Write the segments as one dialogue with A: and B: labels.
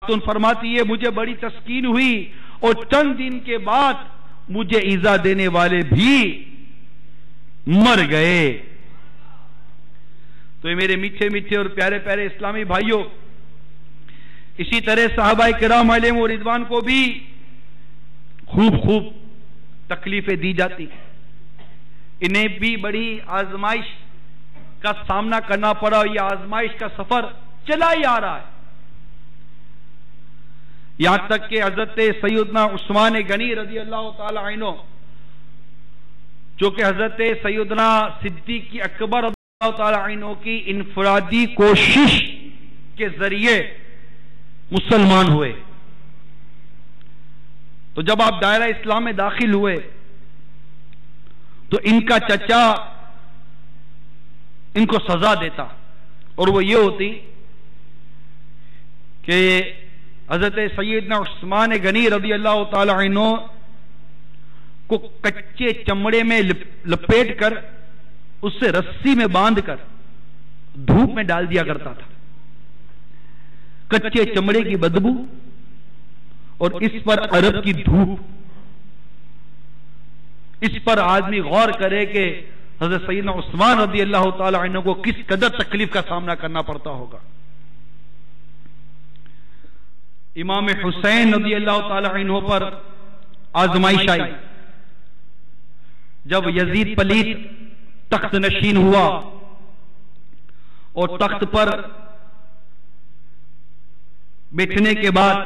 A: خاتون فرماتی ہے مجھے بڑی تسکین ہوئی اور چند دن کے بعد مجھے ایذا دینے والے بھی مر گئے۔ تو یہ میرے میٹھے میٹھے اور پیارے پیارے اسلامی بھائیوں، اسی طرح صحابہ کرام علیہم رضوان کو بھی خوب تکلیفیں دی جاتی، انہیں بھی بڑی آزمائش کا سامنا کرنا پڑا، یہ آزمائش کا سفر چلا ہی آ رہا ہے، یہاں تک کہ حضرت سیدنا عثمان غنی رضی اللہ تعالی عنہ، جو کہ حضرت سیدنا صدیق اکبر رضی اللہ تعالی عنہ کی انفرادی کوشش کے ذریعے مسلمان ہوئے۔ تو جب آپ دائرہ اسلام میں داخل ہوئے تو ان کا چچا ان کو سزا دیتا، اور وہ یہ ہوتی کہ حضرت سیدنا عثمان غنی رضی اللہ تعالی عنہ کو کچے چمڑے میں لپیٹ کر اس سے رسی میں باندھ کر دھوپ میں ڈال دیا کرتا تھا، کچے چمڑے کی بدبو اور اس پر عرب کی دھوپ، اس پر آدمی غور کرے کہ حضرت سیدنا عثمان رضی اللہ تعالی عنہ کو کس قدر تکلیف کا سامنا کرنا پڑتا ہوگا۔ امام حسین رضی اللہ تعالی عنہ پر آزمائش آئی، جب یزید پلیت تخت نشین ہوا اور تخت پر بیٹھنے کے بعد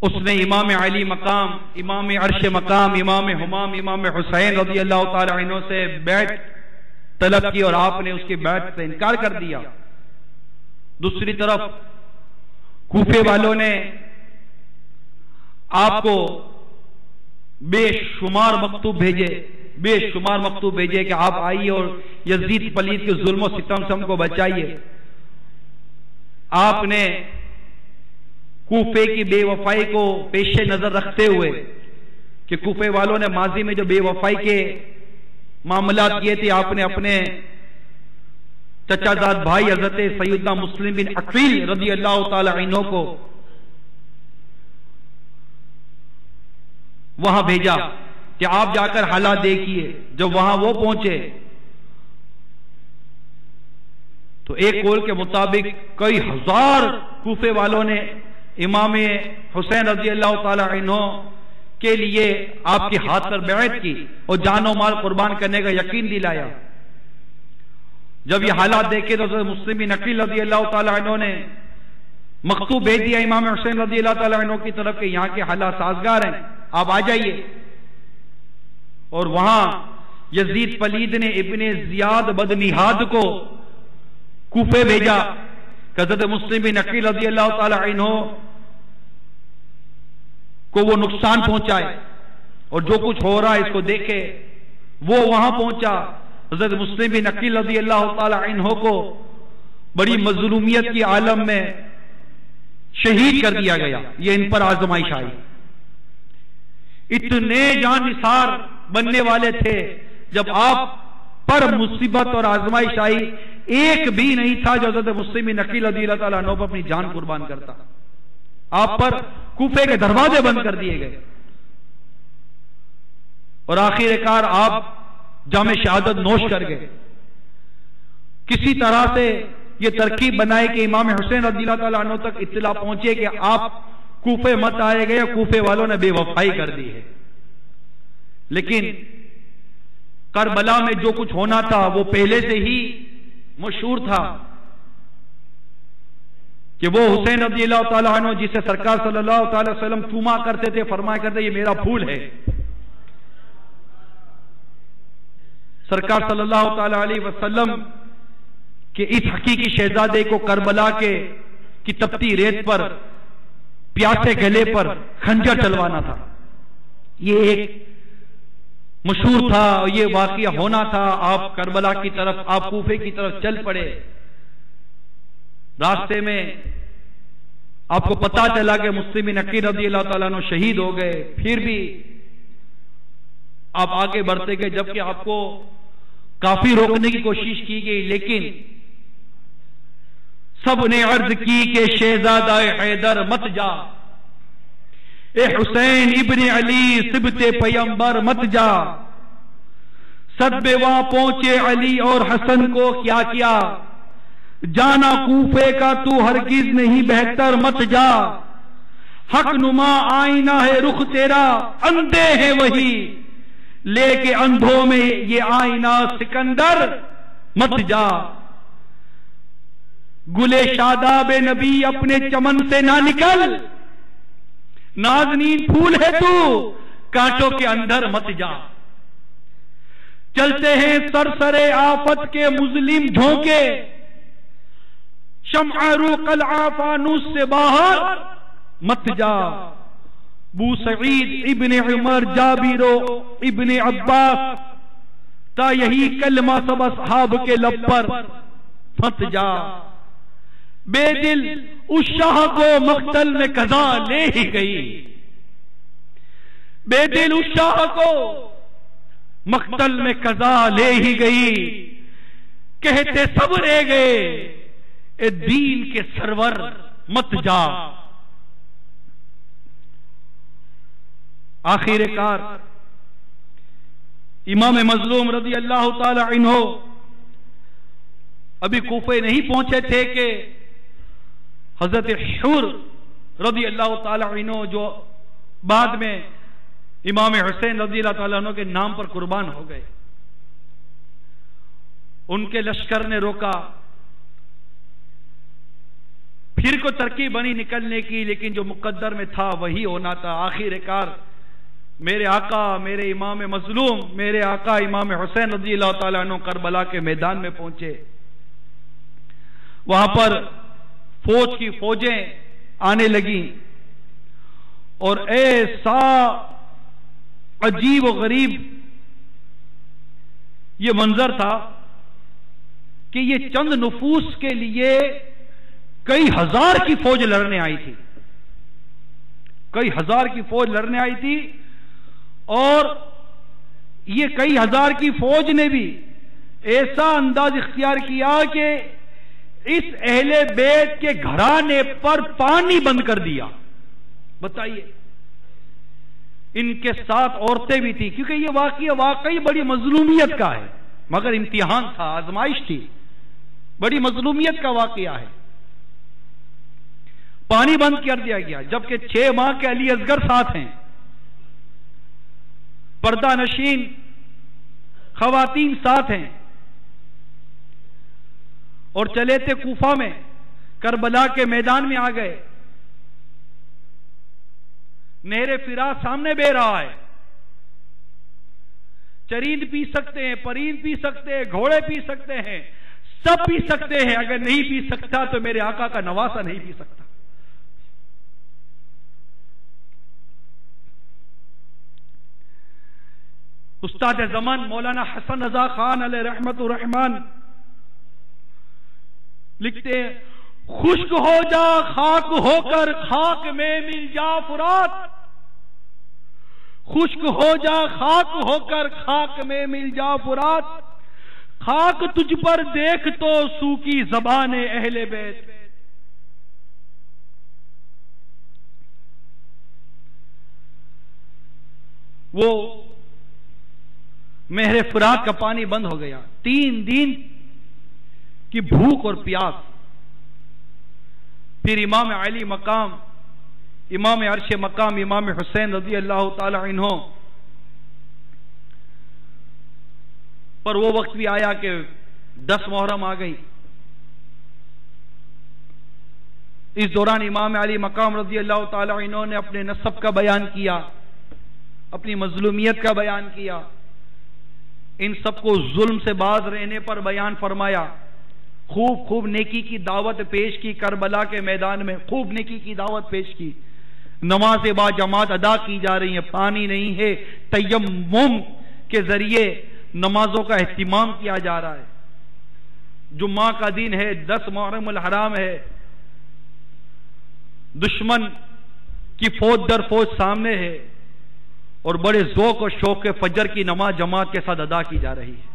A: اس نے امام علی مقام، امام عرش مقام، امام حمام، امام حسین رضی اللہ تعالی عنہ سے بیعت طلب کی اور آپ نے اس کی بیعت سے انکار کر دیا۔ دوسری طرف کوفے والوں نے آپ کو بے شمار مکتوب بھیجے کہ آپ آئیے اور یزید پلیت کے ظلم و ستم سے ہم کو بچائیے۔ آپ نے کوفے کی بے وفائی کو پیش نظر رکھتے ہوئے کہ کوفے والوں نے ماضی میں جو بے وفائی کے معاملات کیے تھے، آپ نے اپنے چچا زاد بھائی حضرت سیدنا مسلم بن عقیل رضی اللہ تعالی عنہ کو وہاں بھیجا کہ آپ جا کر حالات دیکھیے۔ جب وہاں وہ پہنچے تو ایک قول کے مطابق کئی ہزار کوفے والوں نے امام حسین رضی اللہ تعالی عنہ کے لیے آپ کے ہاتھ پر بیعت کی اور جان و مال قربان کرنے کا یقین دلایا۔ جب یہ حالات دیکھے تو حضرت مسلم بن عقیل رضی اللہ تعالی عنہ نے مکتوب بھیج دیا امام حسین رضی اللہ تعالی عنہ کی طرف کہ یہاں کے حالات سازگار ہیں، آپ آ جائیے۔ اور وہاں یزید پلید نے ابن زیاد بدنہاد کو کوفے بھیجا کہ حضرت مسلم بن عقیل رضی اللہ تعالی عنہ کو وہ نقصان پہنچائے اور جو کچھ ہو رہا ہے اس کو دیکھے۔ وہ وہاں پہنچا، حضرت مسلم بن عقیل رضی اللہ تعالی عنہ کو بڑی مظلومیت کی عالم میں شہید کر دیا گیا۔ یہ ان پر آزمائش آئی، اتنے جان نثار بننے والے تھے، جب آپ پر مصیبت اور آزمائش آئی ایک بھی نہیں تھا جو حضرت مسلم بن عقیل رضی اللہ تعالیٰ عنہ پر اپنی جان قربان کرتا۔ آپ پر کوفے کے دروازے بند کر دیے گئے اور آخر کار آپ جام شہادت نوش کر گئے۔ کسی طرح سے یہ ترکیب بنائے کہ امام حسین رضی اللہ تعالیٰ عنہ تک اطلاع پہنچے کہ آپ کوفے مت آئے گئے، کوفے والوں نے بے وفائی کر دی ہے۔ لیکن کربلا میں جو کچھ ہونا تھا وہ پہلے سے ہی مشہور تھا کہ وہ حسین رضی اللہ تعالیٰ عنہ جسے سرکار صلی اللہ تعالی وسلم چوما کرتے تھے، فرمایا کرتے یہ میرا پھول ہے۔ سرکار صلی اللہ تعالی علیہ وسلم کہ اس حقیقی شہزادے کو کربلا کی تپتی ریت پر پیاسے گلے پر خنجر چلوانا تھا، یہ ایک مشہور تھا، یہ واقعہ ہونا تھا۔ آپ کربلا کی طرف، آپ کوفے کی طرف چل پڑے۔ راستے میں آپ کو پتا چلا کہ مسلم بن عقیل رضی اللہ تعالیٰ عنہ شہید ہو گئے، پھر بھی آپ آگے بڑھتے گئے، جبکہ آپ کو کافی روکنے کی کوشش کی گئی، لیکن سب نے عرض کی کہ شہزادہ حیدر مت جا، اے حسین ابن علی سبط پیمبر مت جا۔ سب وہاں پہنچے، علی اور حسن کو کیا کیا، جانا کوفے کا تو ہرگز نہیں، بہتر مت جا۔ حق نما آئینہ ہے رخ تیرا، اندھے ہیں وہی، لے کے اندھوں میں یہ آئینہ سکندر مت جا۔ گلے شاداب نبی اپنے چمن سے نہ نکل، نازنین پھول ہے تو کانٹوں کے اندر مت جا۔ چلتے ہیں سرسرے آفت کے مظلم جھونکے، شمع رو قلعہ فانوس سے باہر مت جا۔ بو سعید ابن عمر جابر ابن عباس تا یہی کلمہ سب اصحاب کے لب پر مت جا۔ بے دل اس شاہ کو مقتل میں قضا لے ہی گئی، بے دل اس شاہ کو مقتل میں قضا لے ہی گئی، کہتے سب رہ گئے اے دین کے سرور مت جا۔ آخر کار امام مظلوم رضی اللہ تعالی عنہ ابھی کوفے نہیں پہنچے تھے کہ حضرت حور رضی اللہ تعالی عنہ جو بعد میں امام حسین رضی اللہ تعالیٰ عنہ کے نام پر قربان ہو گئے، ان کے لشکر نے روکا، پھر کو ترکیب بنی نکلنے کی، لیکن جو مقدر میں تھا وہی ہونا تھا۔ آخر کار میرے آقا، میرے امام مظلوم، میرے آقا امام حسین رضی اللہ تعالیٰ عنہ کربلا کے میدان میں پہنچے۔ وہاں پر فوج کی فوجیں آنے لگیں اور ایسا عجیب و غریب یہ منظر تھا کہ یہ چند نفوس کے لیے کئی ہزار کی فوج لڑنے آئی تھی، کئی ہزار کی فوج لڑنے آئی تھی، اور یہ کئی ہزار کی فوج نے بھی ایسا انداز اختیار کیا کہ اس اہل بیت کے گھرانے پر پانی بند کر دیا۔ بتائیے، ان کے ساتھ عورتیں بھی تھی، کیونکہ یہ واقعہ واقعی بڑی مظلومیت کا ہے، مگر امتحان تھا، آزمائش تھی، بڑی مظلومیت کا واقعہ ہے۔ پانی بند کر دیا گیا، جبکہ 6 ماہ کے علی اصغر ساتھ ہیں، پردہ نشین خواتین ساتھ ہیں، اور چلے تھے کوفہ میں، کربلا کے میدان میں آ گئے۔ نہر فرات سامنے بہ رہا ہے، چریند پی سکتے ہیں، پریند پی سکتے ہیں، گھوڑے پی سکتے ہیں، سب پی سکتے ہیں، اگر نہیں پی سکتا تو میرے آقا کا نواسہ نہیں پی سکتا۔ استاد زمان مولانا حسن رضا خان علیہ رحمت الرحمان لکھتے ہیں، خشک ہو جا خاک ہو کر خاک میں مل جا فرات، خشک ہو جا خاک ہو کر خاک میں مل جا فرات، خاک تجھ پر دیکھ تو سوکی زبان اہل بیت۔ وہ مہر فرات کا پانی بند ہو گیا، 3 دن کی بھوک اور پیاس۔ پھر امام علی مقام، امام عرش مقام، امام حسین رضی اللہ تعالی عنہ پر وہ وقت بھی آیا کہ 10 محرم آ گئی۔ اس دوران امام علی مقام رضی اللہ تعالی عنہ نے اپنے نسب کا بیان کیا، اپنی مظلومیت کا بیان کیا، ان سب کو ظلم سے باز رہنے پر بیان فرمایا، خوب نیکی کی دعوت پیش کی، کربلا کے میدان میں خوب نیکی کی دعوت پیش کی، نماز با جماعت ادا کی جا رہی ہیں، پانی نہیں ہے، تیمم کے ذریعے نمازوں کا اہتمام کیا جا رہا ہے، جمعہ کا دن ہے، 10 محرم الحرام ہے، دشمن کی فوج در فوج سامنے ہے، اور بڑے ذوق و شوق کے فجر کی نماز جماعت کے ساتھ ادا کی جا رہی ہے۔